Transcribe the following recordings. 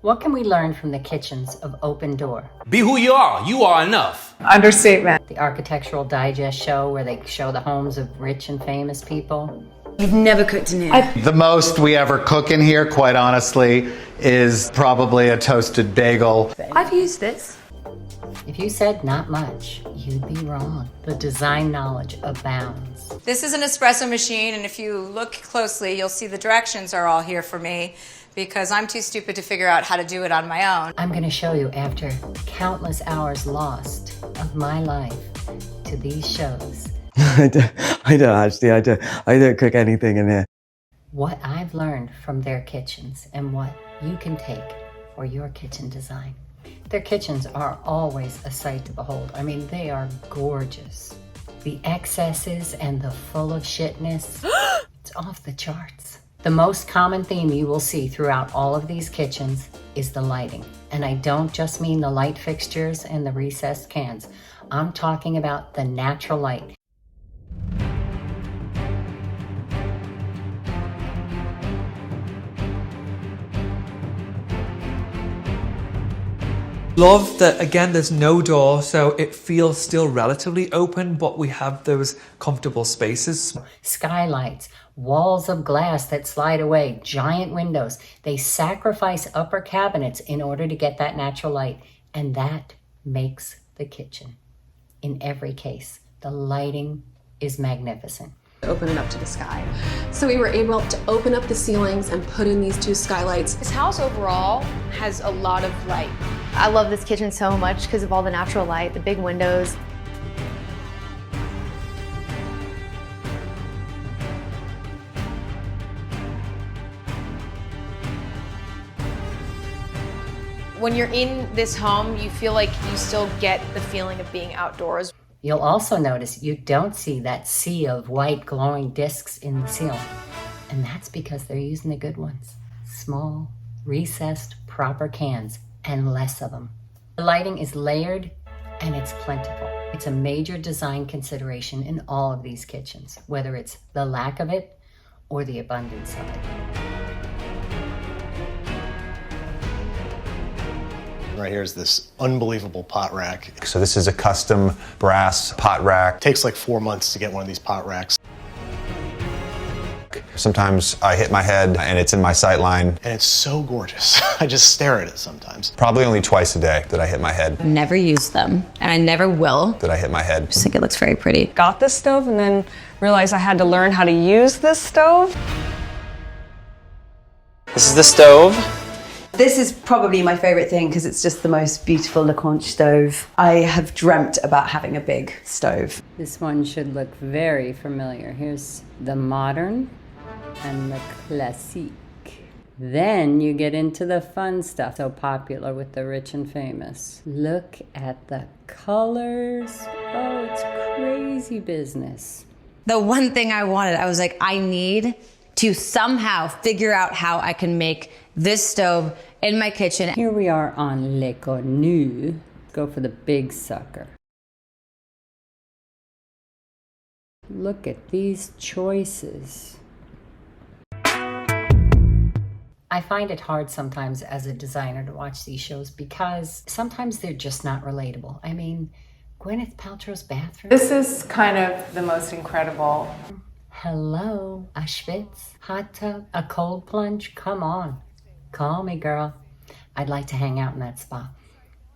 What can we learn from the kitchens of Open Door? Be who you are. You are enough. Understatement. The Architectural Digest show where they show the homes of rich and famous people. You've never cooked in here. The most we ever cook in here, quite honestly, is probably a toasted bagel. I've used this. If you said not much, you'd be wrong. The design knowledge abounds. This is an espresso machine, and if you look closely, you'll see the directions are all here for me because I'm too stupid to figure out how to do it on my own. I'm going to show you after countless hours lost of my life to these shows. I don't cook anything in here. What I've learned from their kitchens and what you can take for your kitchen design. Their kitchens are always a sight to behold. I mean, they are gorgeous. The excesses and the full of shitness, it's off the charts. The most common theme you will see throughout all of these kitchens is the lighting. And I don't just mean the light fixtures and the recessed cans. I'm talking about the natural light. Love that, again, there's no door, so it feels still relatively open, but we have those comfortable spaces. Skylights, walls of glass that slide away, giant windows. They sacrifice upper cabinets in order to get that natural light, and that makes the kitchen. In every case, the lighting is magnificent. Open it up to the sky. So we were able to open up the ceilings and put in these two skylights. This house overall has a lot of light. I love this kitchen so much because of all the natural light, the big windows. When you're in this home, you feel like you still get the feeling of being outdoors. You'll also notice you don't see that sea of white glowing discs in the ceiling. And that's because they're using the good ones. Small, recessed, proper cans, and less of them. The lighting is layered and it's plentiful. It's a major design consideration in all of these kitchens, whether it's the lack of it or the abundance of it. Right here is this unbelievable pot rack. So this is a custom brass pot rack. It takes like 4 months to get one of these pot racks. Sometimes I hit my head and it's in my sight line. And it's so gorgeous. I just stare at it sometimes. Probably only twice a day that I hit my head. Never used them, and I never will. That I hit my head. I just think it looks very pretty. Got this stove and then realized I had to learn how to use this stove. This is the stove. This is probably my favorite thing because it's just the most beautiful LeConte stove. I have dreamt about having a big stove. This one should look very familiar. Here's the modern and the classique. Then you get into the fun stuff, so popular with the rich and famous. Look at the colors. Oh, it's crazy business. The one thing I wanted, I was like, I need to somehow figure out how I can make this stove in my kitchen. Here we are on Le Cornu. Go for the big sucker. Look at these choices. I find it hard sometimes as a designer to watch these shows because sometimes they're just not relatable. I mean, Gwyneth Paltrow's bathroom. This is kind of the most incredible. Hello, a schwitz, hot tub, a cold plunge, come on. Call me, girl. I'd like to hang out in that spa.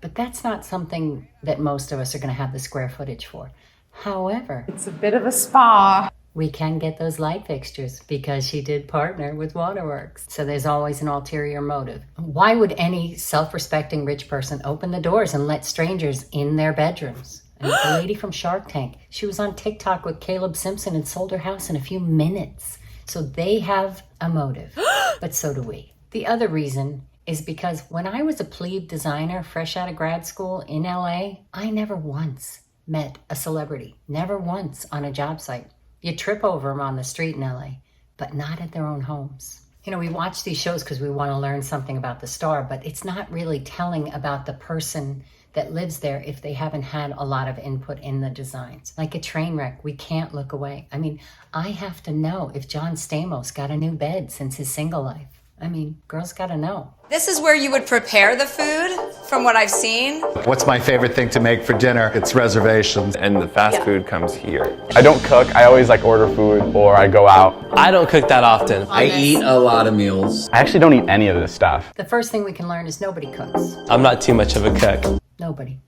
But that's not something that most of us are going to have the square footage for. However, It's a bit of a spa. we can get those light fixtures because she did partner with Waterworks. So there's always an ulterior motive. Why would any self-respecting rich person open the doors and let strangers in their bedrooms? And the lady from Shark Tank, she was on TikTok with Caleb Simpson and sold her house in a few minutes. So they have a motive, but so do we. The other reason is because when I was a plebe designer fresh out of grad school in LA, I never once met a celebrity, never once on a job site. You trip over them on the street in LA, but not at their own homes. You know, we watch these shows because we want to learn something about the star, but it's not really telling about the person that lives there if they haven't had a lot of input in the designs. Like a train wreck, we can't look away. I mean, I have to know if John Stamos got a new bed since his single life. I mean, girls gotta know. This is where you would prepare the food, from what I've seen. What's my favorite thing to make for dinner? It's reservations. And the fast food comes here. I don't cook. I always like order food or I go out. I don't cook that often. I eat a lot of meals. I actually don't eat any of this stuff. The first thing we can learn is nobody cooks. I'm not too much of a cook. Nobody.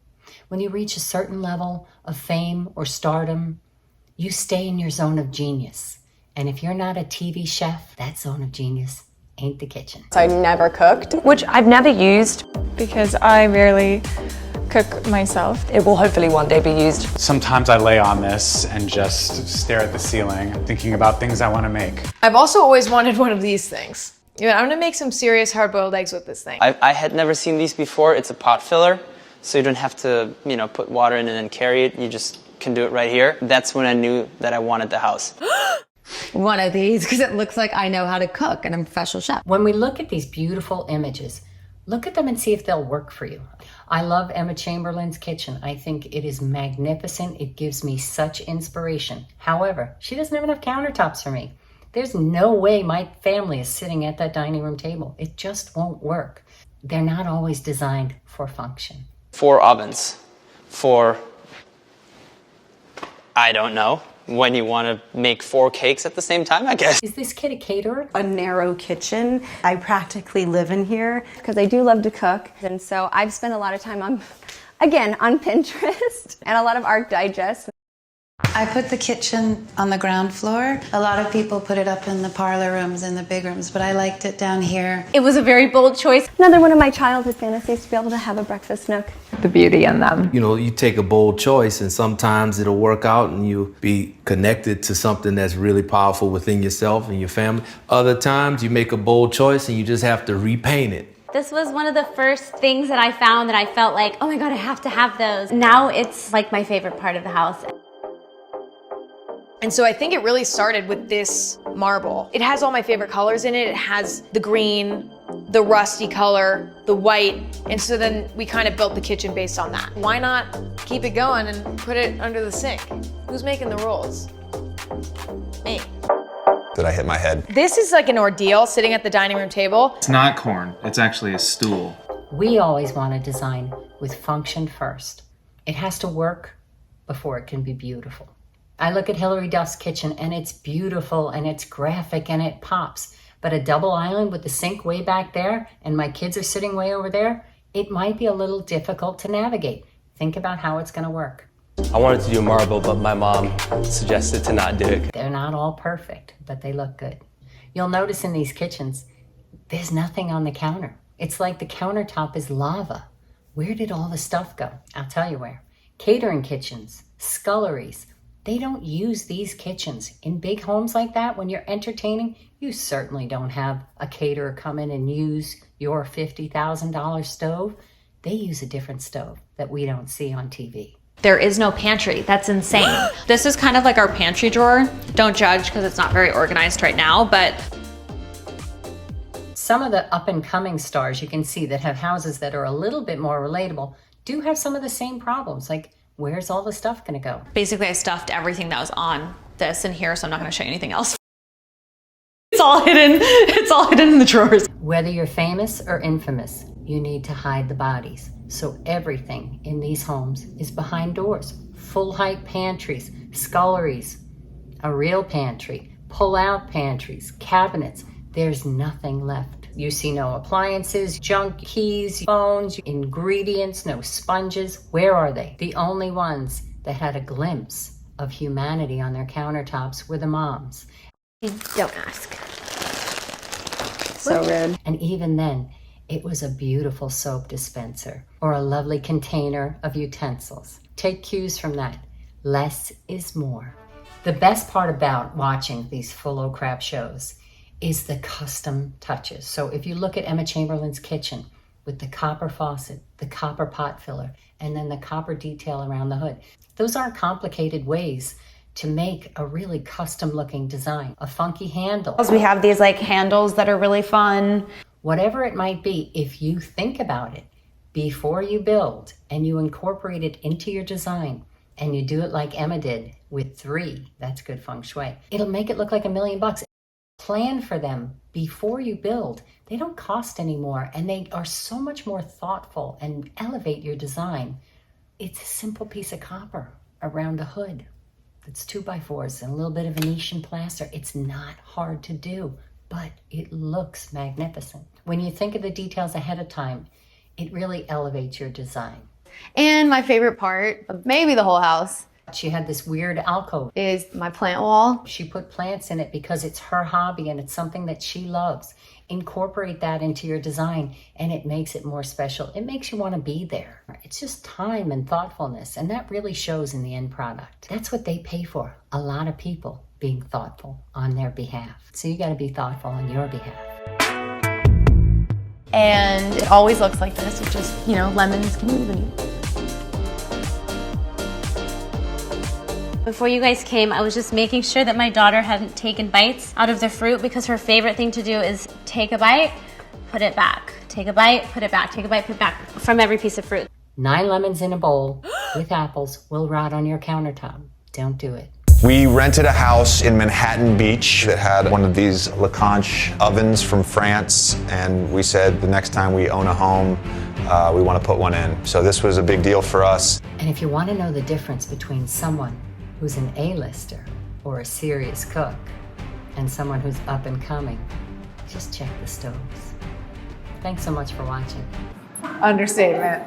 When you reach a certain level of fame or stardom, you stay in your zone of genius. And if you're not a TV chef, that zone of genius ain't the kitchen. I never cooked. Which I've never used. Because I rarely cook myself. It will hopefully one day be used. Sometimes I lay on this and just stare at the ceiling, thinking about things I want to make. I've also always wanted one of these things. Yeah, I'm gonna make some serious hard-boiled eggs with this thing. I had never seen these before. It's a pot filler, so you don't have to, put water in and then carry it. You just can do it right here. That's when I knew that I wanted the house. One of these, because it looks like I know how to cook and I'm a professional chef. When we look at these beautiful images, look at them and see if they'll work for you. I love Emma Chamberlain's kitchen. I think it is magnificent. It gives me such inspiration. However, she doesn't have enough countertops for me. There's no way my family is sitting at that dining room table. It just won't work. They're not always designed for function. 4 ovens for, I don't know, when you want to make 4 cakes at the same time, I guess. Is this kid a caterer? A narrow kitchen. I practically live in here. Because I do love to cook. And so I've spent a lot of time on Pinterest and a lot of Art Digest. I put the kitchen on the ground floor. A lot of people put it up in the parlor rooms and the big rooms, but I liked it down here. It was a very bold choice. Another one of my childhood fantasies to be able to have a breakfast nook. The beauty in them. You take a bold choice and sometimes it'll work out and you be connected to something that's really powerful within yourself and your family. Other times you make a bold choice and you just have to repaint it. This was one of the first things that I found that I felt like, oh my God, I have to have those. Now it's like my favorite part of the house. And so I think it really started with this marble. It has all my favorite colors in it. It has the green, the rusty color, the white. And so then we kind of built the kitchen based on that. Why not keep it going and put it under the sink? Who's making the rules? Me. Did I hit my head? This is like an ordeal sitting at the dining room table. It's not corn. It's actually a stool. We always want to design with function first. It has to work before it can be beautiful. I look at Hilary Duff's kitchen and it's beautiful and it's graphic and it pops. But a double island with the sink way back there and my kids are sitting way over there, it might be a little difficult to navigate. Think about how it's going to work. I wanted to do marble, but my mom suggested to not do it. They're not all perfect, but they look good. You'll notice in these kitchens, there's nothing on the counter. It's like the countertop is lava. Where did all the stuff go? I'll tell you where. Catering kitchens, sculleries. They don't use these kitchens. In big homes like that, when you're entertaining, you certainly don't have a caterer come in and use your $50,000 stove. They use a different stove that we don't see on TV. There is no pantry. That's insane. This is kind of like our pantry drawer. Don't judge because it's not very organized right now, but some of the up-and-coming stars you can see that have houses that are a little bit more relatable do have some of the same problems, like where's all the stuff gonna go? basically I stuffed everything that was on this in here, so I'm not gonna show you anything else. It's all hidden in the drawers. Whether you're famous or infamous, you need to hide the bodies. So everything in these homes is behind doors. Full height pantries, sculleries, a real pantry, pull-out pantries, cabinets. There's nothing left. You see no appliances, junk, keys, phones, ingredients, no sponges. Where are they? The only ones that had a glimpse of humanity on their countertops were the moms. Don't ask. So rude. And even then, it was a beautiful soap dispenser or a lovely container of utensils. Take cues from that. Less is more. The best part about watching these full o' crap shows is the custom touches. So if you look at Emma Chamberlain's kitchen with the copper faucet, the copper pot filler, and then the copper detail around the hood, those aren't complicated ways to make a really custom looking design. A funky handle. We have these like handles that are really fun. Whatever it might be, if you think about it before you build and you incorporate it into your design and you do it like Emma did with 3, that's good feng shui, it'll make it look like $1 million. Plan for them before you build. They don't cost anymore, and they are so much more thoughtful and elevate your design. It's a simple piece of copper around a hood. It's 2x4s and a little bit of Venetian plaster. It's not hard to do, but it looks magnificent. When you think of the details ahead of time, it really elevates your design. And my favorite part of maybe the whole house, She had this weird alcove. is my plant wall. She put plants in it because it's her hobby and it's something that she loves. Incorporate that into your design and it makes it more special. It makes you want to be there. It's just time and thoughtfulness, and that really shows in the end product. That's what they pay for. A lot of people being thoughtful on their behalf. So you got to be thoughtful on your behalf. And it always looks like this. It's just, you know, lemons can move and eat. Before you guys came, I was just making sure that my daughter hadn't taken bites out of the fruit, because her favorite thing to do is take a bite, put it back. Take a bite, put it back. Take a bite, put it back from every piece of fruit. 9 lemons in a bowl with apples will rot on your countertop. Don't do it. We rented a house in Manhattan Beach that had one of these Lacanche ovens from France, and we said the next time we own a home, we want to put one in. So this was a big deal for us. And if you want to know the difference between someone who's an A-lister or a serious cook and someone who's up and coming, just check the stoves. Thanks so much for watching. Understatement.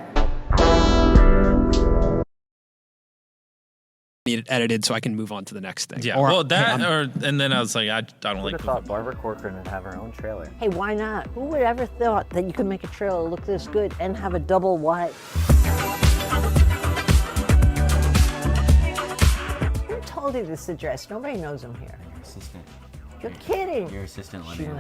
Need it edited so I can move on to the next thing. Yeah, Or, well, that, hey, and then I was like, I don't like. Who'd have thought Barbara Corcoran would have her own trailer? Hey, why not? Who would ever thought that you could make a trailer look this good and have a double wide? Who told you this address? Nobody knows I'm here. Assistant. You're kidding. Your assistant let me know.